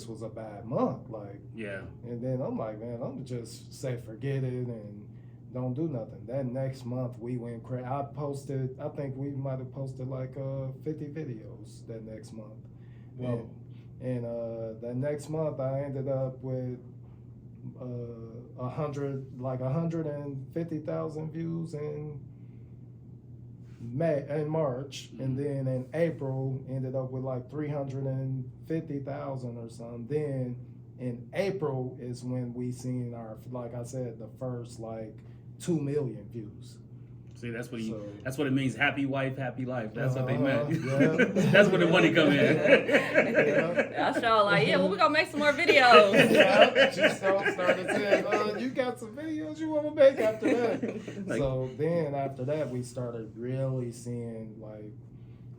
was a bad month. Like, Yeah. and then I'm like, man, I'm just say forget it and don't do nothing. That next month we went crazy. I think we might have posted like 50 videos that next month. Whoa. And that next month I ended up with 150,000 views in March, and then in April ended up with like 350,000 or something. Then in April is when we seen our, like I said, the first like 2 million views. See, that's what So- that's what it means. Happy wife, happy life. That's what they meant. Yeah. That's where the money come in. I sure like, yeah, well, we gonna make some more videos. Yeah, she started saying, you got some videos you want to make after that. So then after that, we started really seeing like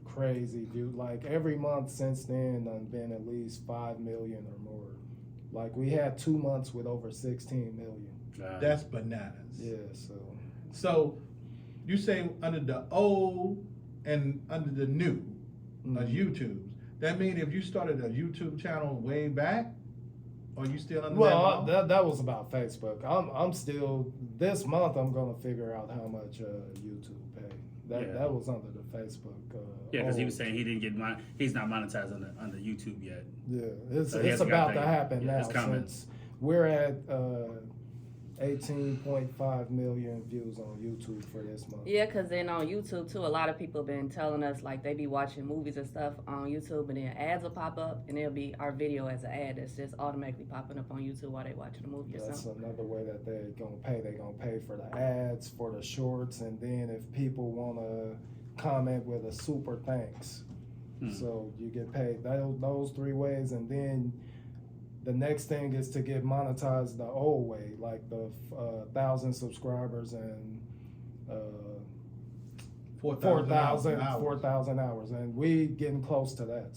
crazy views. Like every month since then, done been at least 5 million or more. Like we had 2 months with over 16 million. That's bananas. Yeah, So you say under the old and under the new YouTubes. That means if you started a YouTube channel way back, are you still under that law? that was about Facebook. I'm still, this month I'm gonna figure out how much YouTube pay. That was under the Facebook. Yeah, because he was old. saying he didn't get he's not monetized under YouTube yet. Yeah, it's So he hasn't got about to paid. happen Yeah, now it's coming. since we're at 18.5 million views on YouTube for this month. Yeah, because then on YouTube too, a lot of people been telling us like they be watching movies and stuff on YouTube, and then ads will pop up, and it'll be our video as an ad that's just automatically popping up on YouTube while they watching the movie or That's something. another way that they're gonna pay. They're gonna pay for the ads, for the shorts, and then if people wanna comment with a super thanks, So you get paid those 3 ways, and then the next thing is to get monetized the old way, like the 1,000 subscribers and 4,000 hours, and we getting close to that.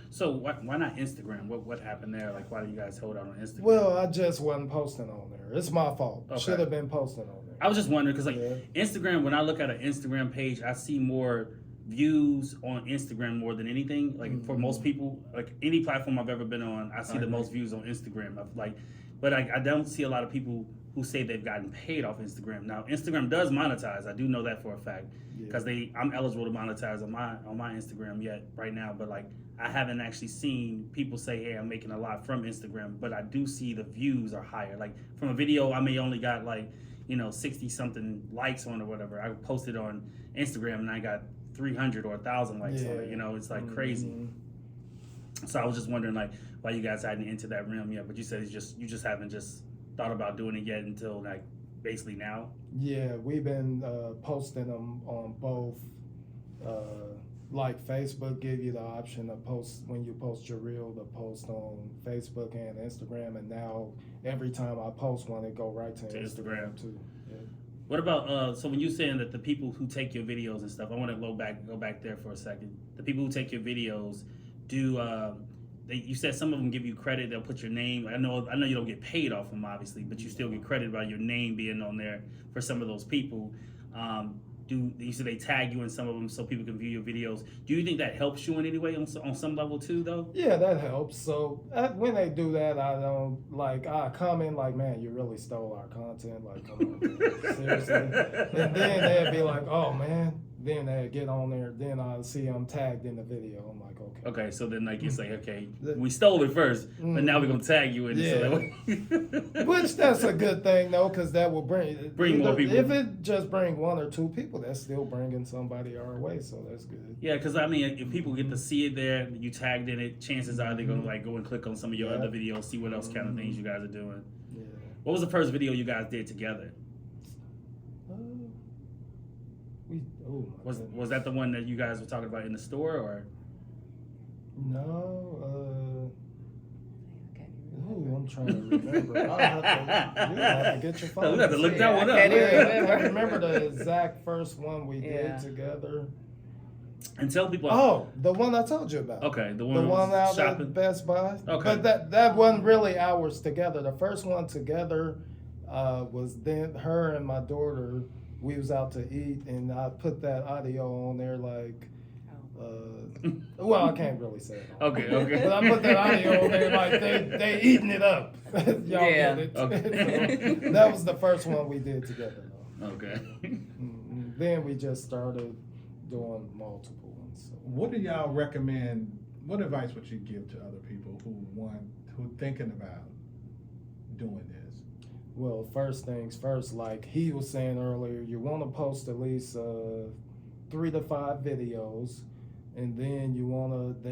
So why not Instagram? What happened there? Like, why do you guys hold out on Instagram? Well, I just wasn't posting on there. It's my fault. Okay. Should have been posting on there. I was just wondering because Instagram, when I look at an Instagram page, I see more views on Instagram more than anything. Like for most people, like any platform I've ever been on, I see the most views on Instagram. But I don't see a lot of people who say they've gotten paid off Instagram. Now Instagram does monetize. I do know that for a fact because I'm eligible to monetize on my Instagram right now. But like I haven't actually seen people say, hey, I'm making a lot from Instagram. But I do see the views are higher. Like from a video, I may only got 60 something likes on or whatever. I posted on Instagram and I got 300 or 1,000 likes on it. It's like crazy. So I was just wondering why you guys hadn't into that realm yet. But you said you just haven't just thought about doing it yet until basically now. Yeah, we've been posting them on both. Like Facebook give you the option to post when you post your reel to post on Facebook and Instagram, and now every time I post one, it go right to Instagram too. Yeah. What about so when you're saying that the people who take your videos and stuff, I want to go back there for a second. The people who take your videos, you said some of them give you credit. They'll put your name. I know you don't get paid off them obviously, but you still get credit by your name being on there for some of those people. You said they tag you in some of them so people can view your videos. Do you think that helps you in any way on some level too, though? Yeah, that helps. So when they do that, I don't I comment man, you really stole our content. Come on, seriously. And then they'd be like, oh man. Then they get on there. Then I see them tagged in the video. I'm like, okay. Okay, so then it's okay, we stole it first, but now we're gonna tag you in. Yeah. So Which that's a good thing though, because that will bring more people. If it just bring 1 or 2 people, that's still bringing somebody our way. So that's good. Yeah, because if people get to see it there, you tagged in it, chances are they're gonna go and click on some of your other videos, see what else kind of things you guys are doing. Yeah. What was the first video you guys did together? Was that the one that you guys were talking about in the store, or? No. I'm trying to remember. You'll have to get your phone. We have to look that one up. I can't I remember the exact first one we did together. And tell people. Oh, the one I told you about. Okay, the one out shopping. at Best Buy. Okay. But that wasn't really ours together. The first one together was then her and my daughter. We was out to eat, and I put that audio on there well, I can't really say it. Okay. But I put that audio on there they eating it up. Y'all get it. Okay. So, that was the first one we did together. Though. Okay. Then we just started doing multiple ones. So. What do y'all recommend? What advice would you give to other people who thinking about doing this? Well, first things first, like he was saying earlier, you want to post at least 3 to 5 videos, and then you want to,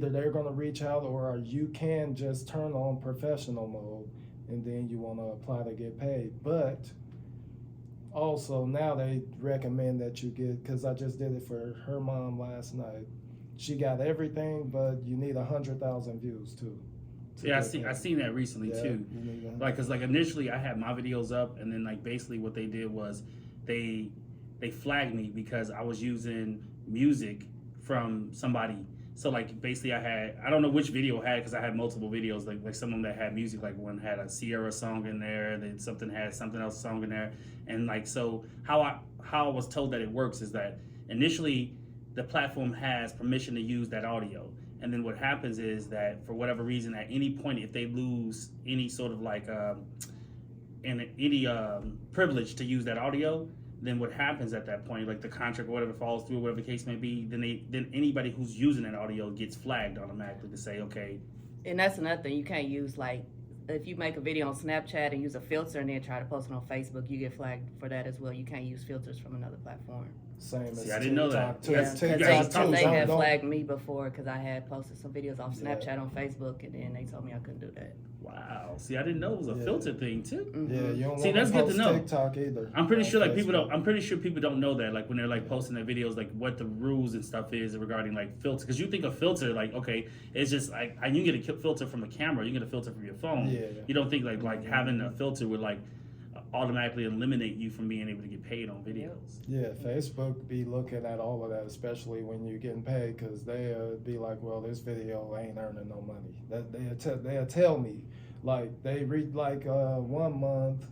they're going to reach out, or you can just turn on professional mode, and then you want to apply to get paid. But also now they recommend that you get, because I just did it for her mom last night, she got everything, but you need 100,000 views too. Yeah, I seen that recently too. Because initially I had my videos up, and then basically what they did was they flagged me because I was using music from somebody. So basically I don't know which video I had, because I had multiple videos, like some of them that had music, like one had a Sierra song in there, then something had something else song in there, and so how I was told that it works is that initially the platform has permission to use that audio. And then what happens is that for whatever reason, at any point, if they lose any sort of any privilege to use that audio, then what happens at that point, the contract or whatever falls through, whatever the case may be, then anybody who's using that audio gets flagged automatically to say, okay. And that's another thing, you can't use if you make a video on Snapchat and use a filter and then try to post it on Facebook, you get flagged for that as well. You can't use filters from another platform. same as See, I didn't know that. TikTok, too. Yeah, Yes, because TikTok they, too, they so had don't- flagged me before because I had posted some videos off Yeah. Snapchat on Facebook, and then they told me I couldn't do that. Wow. See, I didn't know it was a Yeah. filter thing too. Mhm. Yeah, you don't See, want that's to good to post know. TikTok either. I'm pretty on sure like people Facebook. don't. I'm pretty sure people don't know that like when they're like posting their videos like what the rules and stuff is regarding like filter because you think a filter like okay it's just like you get a filter from a camera you get a filter from your phone. Yeah. You don't think like having a filter would like automatically eliminate you from being able to get paid on videos. Yeah, Facebook be looking at all of that, especially when you're getting paid, because they'll be like, well, this video ain't earning no money. That they'll tell me, like they read like 1 month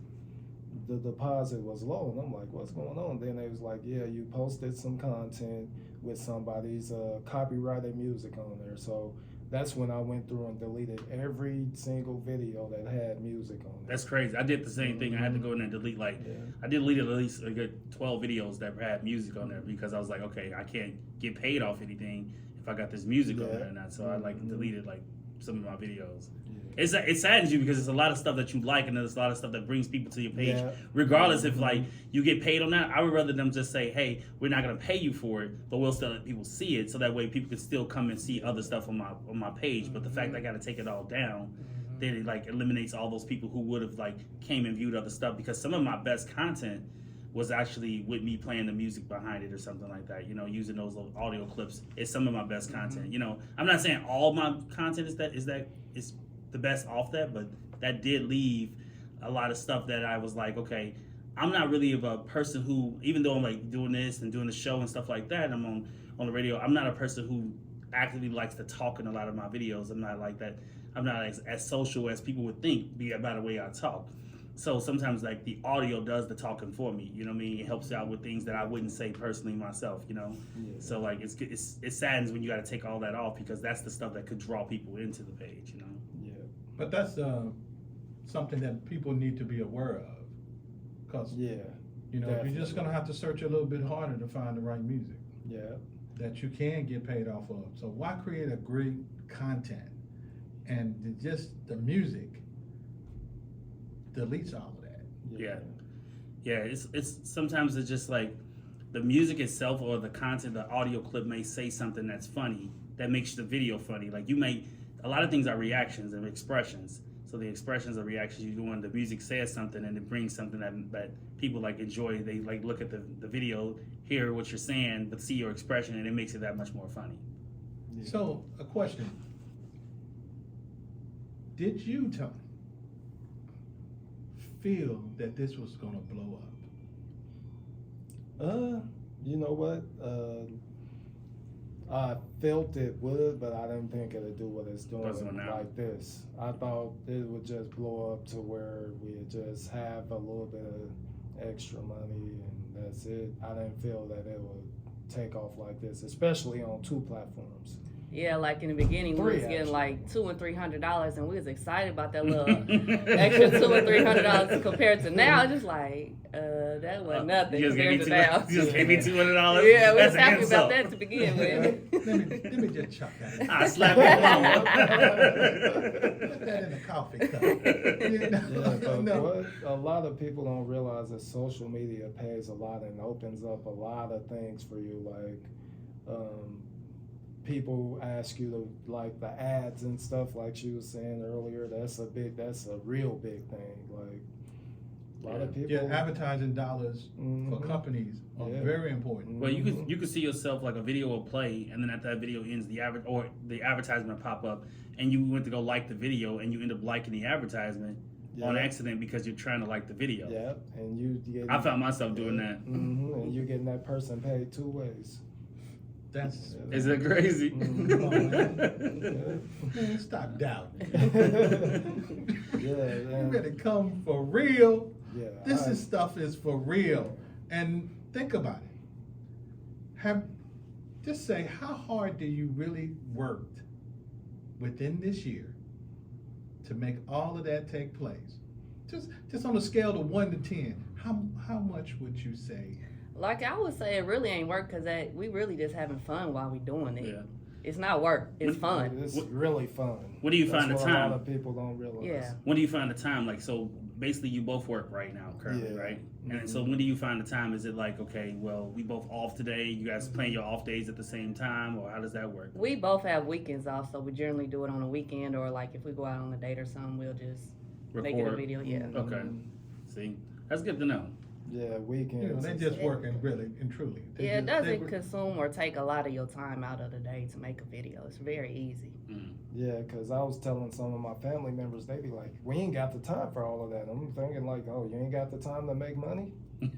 the deposit was low, and I'm like, what's going on? Then they was like, yeah, you posted some content with somebody's copyrighted music on there, so. That's when I went through and deleted every single video that had music on it. That's crazy. I did the same thing. I had to go in and delete like Yeah. I deleted at least a good 12 videos that had music on there because I was like, okay, I can't get paid off anything if I got this music on Yeah. there and that. So I like Mhm. deleted like some of my videos. Yeah. It saddens you because there's a lot of stuff that you like and there's a lot of stuff that brings people to your page. Yeah. Regardless if like you get paid on that, I would rather them just say, hey, we're not gonna pay you for it, but we'll still let people see it so that way people can still come and see other stuff on my page. But the fact that I gotta take it all down, then it like eliminates all those people who would have like came and viewed other stuff because some of my best content was actually with me playing the music behind it or something like that, you know, using those little audio clips is some of my best content. You know, I'm not saying all my content is the best off that, but that did leave a lot of stuff that I was like, okay, I'm not really of a person who, even though I'm like doing this and doing the show and stuff like that, I'm on the radio, I'm not a person who actively likes to talk in a lot of my videos. I'm not like that. I'm not as social as people would think by the way I talk. So sometimes like the audio does the talking for me, you know what I mean? It helps out with things that I wouldn't say personally myself, you know? Yeah. So like it saddens when you got to take all that off because that's the stuff that could draw people into the page, you know? Yeah. But that's something that people need to be aware of, because Yeah. you know you're just gonna have to search a little bit harder to find the right music Yeah. that you can get paid off of. So why create a great content and just the music deletes all of that? Yeah, it's sometimes it's just like the music itself or the content, the audio clip may say something that's funny that makes the video funny. Like a lot of things are reactions and expressions. So the expressions are reactions you're doing. The music says something and it brings something that people like enjoy. They like look at the video, hear what you're saying, but see your expression, and it makes it that much more funny. Yeah. So a question: did you, Tom, feel that this was gonna blow up? You know what? I felt it would, but I didn't think it'd do what it's doing What's it now? like this. I thought it would just blow up to where we'd just have a little bit of extra money and that's it. I didn't feel that it would take off like this, especially on 2 platforms. Yeah, like in the beginning, we 3 was getting actually. like $200 and $300, and we was excited about that little extra $200 and $300 compared to now. It's just like that was nothing You just gave compared me to now. you just gave me $200. Yeah, we That's was an happy insult. about that to begin with. Let me just chuck that in. I slap your mama. Put that in the coffee cup. You know? Yeah, but No. what a lot of people don't realize is social media pays a lot and opens up a lot of things for you. Like, people ask you to like the ads and stuff, like she was saying earlier. That's a real big thing. Like, a lot of people. Yeah, advertising dollars for Mhm. companies are Yeah. very important. Well, you could see yourself like a video will play, and then after that video ends, the advertisement pop up, and you went to go like the video, and you end up liking the advertisement on Yeah. accident because you're trying to like the video. Yeah, and you get. I found myself doing that. And you're getting that person paid 2 ways. That's Is it crazy? Come on, man, stop doubting. Yeah, You and- better come for real. Yeah, This stuff is for real. And think about it. Just say, how hard do you really worked within this year to make all of that take place? Just on a scale of 1 to 10, how much would you say? Like I would say, it really ain't work because we really just having fun while we doing it. Yeah. It's not work. It's fun. It's really fun. What do you That's find the what time? A lot of people don't realize. Yeah. When do you find the time? Like, so basically you both work right now currently, Yeah. right? And so when do you find the time? Is it like, okay, well, we both off today, you guys playing your off days at the same time, or how does that work? We both have weekends off, so we generally do it on a weekend, or like if we go out on a date or something, we'll just make it a Record. video. Yeah. Okay. See, that's good to know. Yeah, weekends. They just working really and truly. They Yeah, it just- they doesn't were- consume or take a lot of your time out of the day to make a video. It's very easy. Yeah, because I was telling some of my family members, they be like, we ain't got the time for all of that. I'm thinking like, oh, you ain't got the time to make money?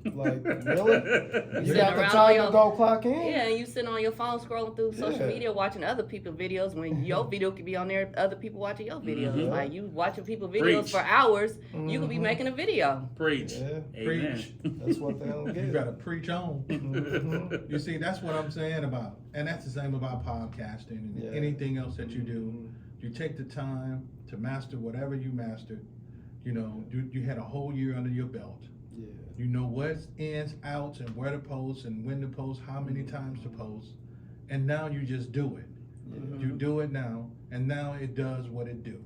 Like, really? You Sitting got the around time on to your- go clock in? Yeah, and you sitting on your phone scrolling through social Yeah. media watching other people's videos when your video could be on there, other people watching your videos. Mhm. Like you watching people's videos Preach. for hours, you could be Mhm. making a video. Preach. Yeah. Amen. Preach. That's what they don't You get. better preach on. Mhm. You see, that's what I'm saying about, and that's the same about podcasting and Yeah. anything else that you do. Mhm. You take the time to master whatever you mastered. You know, you had a whole year under your belt. Yeah. You know what's ins, outs, and where to post and when to post, how many times to post, and now you just do it. Yeah. You do it now, and now it does what it do.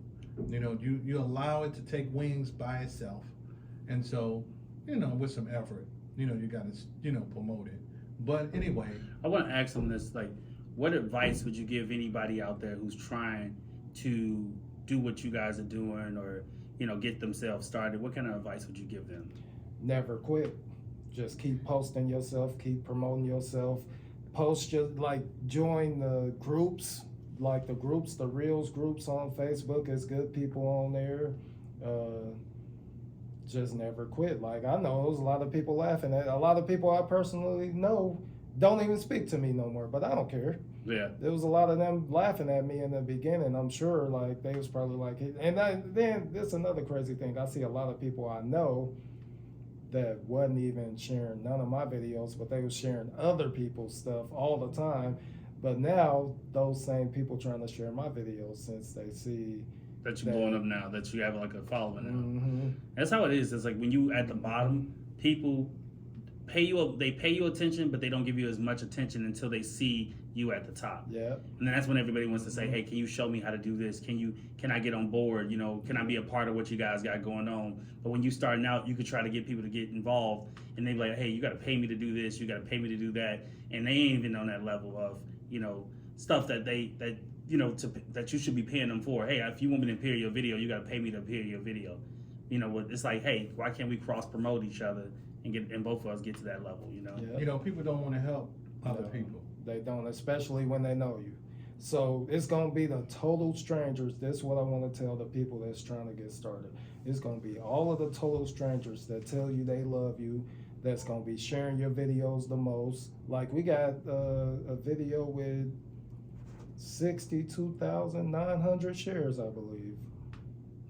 You know, you allow it to take wings by itself, and so, you know, with some effort, you know, you gotta, you know, promote it. But anyway, I want to ask them this, like, what advice would you give anybody out there who's trying to do what you guys are doing, or, you know, get themselves started? What kind of advice would you give them? Never quit. Just keep posting yourself, keep promoting yourself. Post just like join the groups, like the groups, the Reels groups on Facebook. It's good people on there. Just never quit. Like I know there's a lot of people laughing at. A lot of people I personally know don't even speak to me no more, but I don't care. Yeah. There was a lot of them laughing at me in the beginning. I'm sure, like they was probably like, then this another crazy thing. I see a lot of people I know that wasn't even sharing none of my videos, but they was sharing other people's stuff all the time. But now those same people trying to share my videos since they see. That you're blowing up now, that you have like a following now. Mm-hmm. That's how it is. It's like when you at the bottom, people pay you attention, but they don't give you as much attention until they see you at the top. Yeah. And then that's when everybody wants to say, hey, can you show me how to do this? Can I get on board? You know, can I be a part of what you guys got going on? But when you starting out, you could try to get people to get involved, and they be like, hey, you got to pay me to do this, you got to pay me to do that, and they ain't even on that level of, you know, stuff that you know, that you should be paying them for. Hey, if you want me to appear your video, you got to pay me to appear your video. You know, it's like, hey, why can't we cross promote each other and both of us get to that level? You know. Yeah. you know, people don't want to help other No. people. They don't, especially when they know you. So it's gonna be the total strangers. This is what I want to tell the people that's trying to get started. It's gonna be all of the total strangers that tell you they love you. That's gonna be sharing your videos the most. Like we got a video with 62,900 shares, I believe.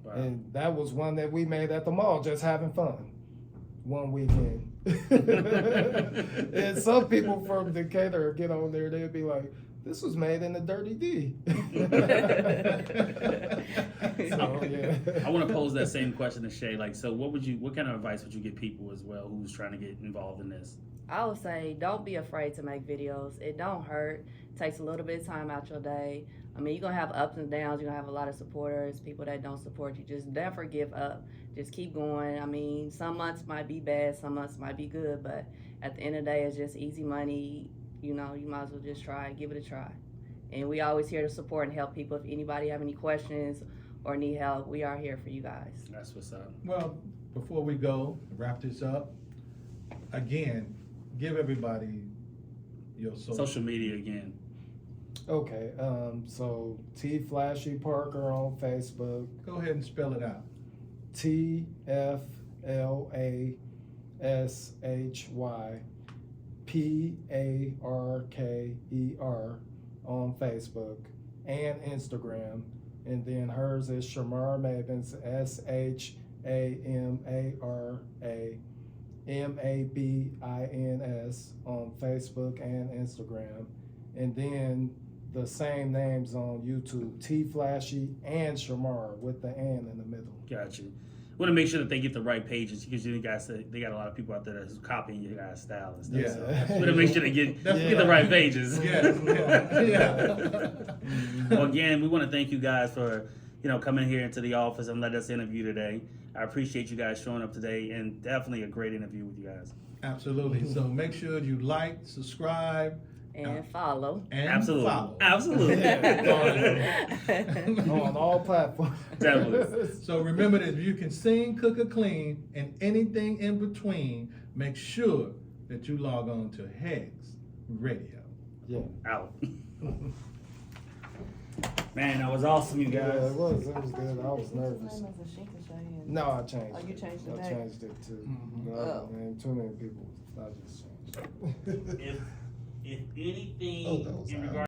Wow. And that was one that we made at the mall, just having fun, one weekend. And some people from Decatur get on there, they'd be like, this was made in the Dirty D. So, yeah. I want to pose that same question to Shay. Like, so what kind of advice would you give people as well who's trying to get involved in this? I would say don't be afraid to make videos. It don't hurt. It takes a little bit of time out your day. I mean, you're going to have ups and downs. You're going to have a lot of supporters, people that don't support you. Just never give up. Just keep going. I mean, some months might be bad, some months might be good, but at the end of the day, it's just easy money. You know, you might as well just try, give it a try. And we always here to support and help people. If anybody have any questions or need help, we are here for you guys. That's what's up. Well, before we go, wrap this up, again, give everybody your Social media again. Okay, so T Flashy Parker on Facebook. Go ahead and spell it out. TFLASHYPARKER on Facebook and Instagram. And then hers is Shamar Mabins, SHAMARAMABINS on Facebook and Instagram. And then the same names on YouTube, T Flashy and Shamar with the "and" in the middle. Got you. want to make sure that they get the right pages because you guys they got a lot of people out there that's copying your guys' style and stuff. Yeah. So we want to make sure they get That's the right pages. Yeah. Well, again, we want to thank you guys for coming here into the office and let us interview today. I appreciate you guys showing up today, and definitely a great interview with you guys. Absolutely. So make sure you like, subscribe, And follow. and Absolutely, follow. absolutely. On all platforms. Definitely. So remember that if you can sing, cook, or clean, and anything in between, make sure that you log on to Heggs Radio. Yeah. Out. Man, that was awesome, you Yeah, guys. it was good. I was nervous. No, I changed Oh, it. you changed the I name? changed it too. Mhm. No, Oh. man, too many people. I just changed it. If anything Oh, that was in out. regard